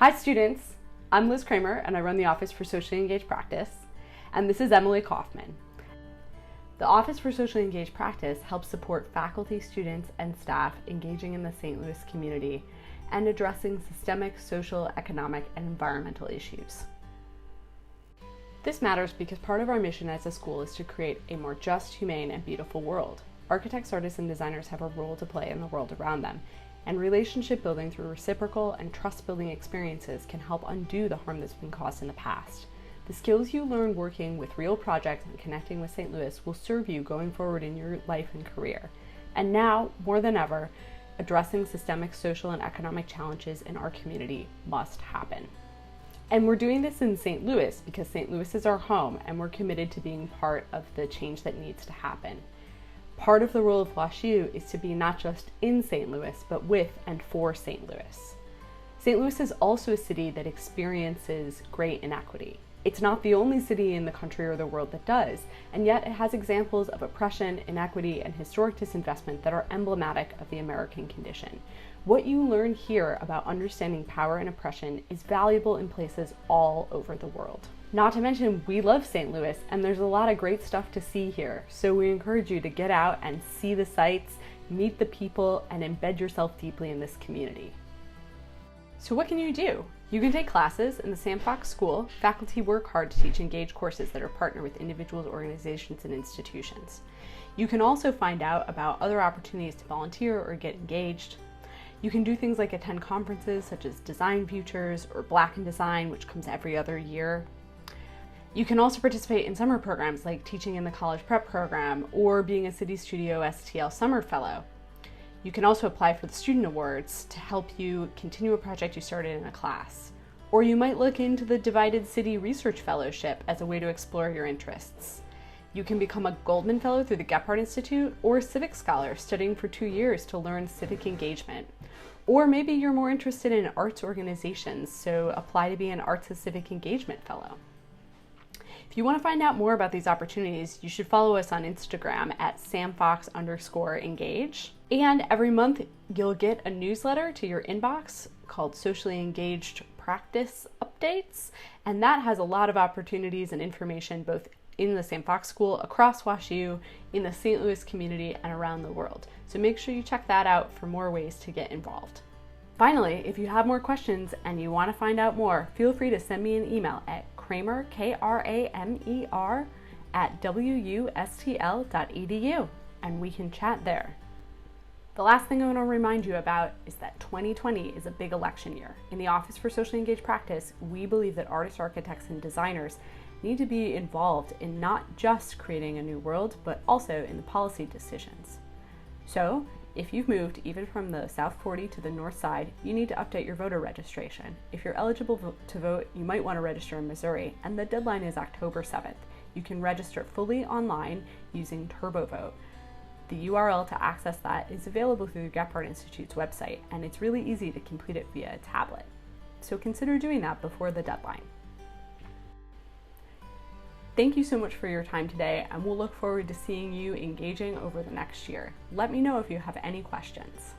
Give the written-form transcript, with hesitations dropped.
Hi students, I'm Liz Kramer and I run the Office for Socially Engaged Practice, and this is Emily Kaufman. The Office for Socially Engaged Practice helps support faculty, students, and staff engaging in the St. Louis community and addressing systemic, social, economic, and environmental issues. This matters because part of our mission as a school is to create a more just, humane, and beautiful world. Architects, artists, and designers have a role to play in the world around them, and relationship building through reciprocal and trust-building experiences can help undo the harm that's been caused in the past. The skills you learn working with real projects and connecting with St. Louis will serve you going forward in your life and career. And now, more than ever, addressing systemic social and economic challenges in our community must happen. And we're doing this in St. Louis because St. Louis is our home and we're committed to being part of the change that needs to happen. Part of the role of WashU is to be not just in St. Louis, but with and for St. Louis. St. Louis is also a city that experiences great inequity. It's not the only city in the country or the world that does, and yet it has examples of oppression, inequity, and historic disinvestment that are emblematic of the American condition. What you learn here about understanding power and oppression is valuable in places all over the world. Not to mention, we love St. Louis, and there's a lot of great stuff to see here, so we encourage you to get out and see the sights, meet the people, and embed yourself deeply in this community. So what can you do? You can take classes in the Sam Fox School. Faculty work hard to teach engaged courses that are partnered with individuals, organizations, and institutions. You can also find out about other opportunities to volunteer or get engaged. You can do things like attend conferences such as Design Futures or Black in Design, which comes every other year. You can also participate in summer programs like teaching in the college prep program or being a City Studio STL Summer Fellow. You can also apply for the Student Awards to help you continue a project you started in a class. Or you might look into the Divided City Research Fellowship as a way to explore your interests. You can become a Goldman Fellow through the Gephardt Institute or a Civic Scholar studying for 2 years to learn civic engagement. Or maybe you're more interested in arts organizations, so apply to be an Arts and Civic Engagement Fellow. If you want to find out more about these opportunities, you should follow us on Instagram at samfox_engage. And every month you'll get a newsletter to your inbox called Socially Engaged Practice Updates. And that has a lot of opportunities and information both in the Sam Fox School, across WashU, in the St. Louis community, and around the world. So make sure you check that out for more ways to get involved. Finally, if you have more questions and you want to find out more, feel free to send me an email at Kramer, Kramer, @wustl.edu, and we can chat there. The last thing I want to remind you about is that 2020 is a big election year. In the Office for Socially Engaged Practice, we believe that artists, architects, and designers need to be involved in not just creating a new world, but also in the policy decisions. So, if you've moved even from the South 40 to the North Side, you need to update your voter registration. If you're eligible to vote, you might want to register in Missouri, and the deadline is October 7th. You can register fully online using TurboVote. The URL to access that is available through the Gephardt Institute's website, and it's really easy to complete it via a tablet. So consider doing that before the deadline. Thank you so much for your time today, and we'll look forward to seeing you engaging over the next year. Let me know if you have any questions.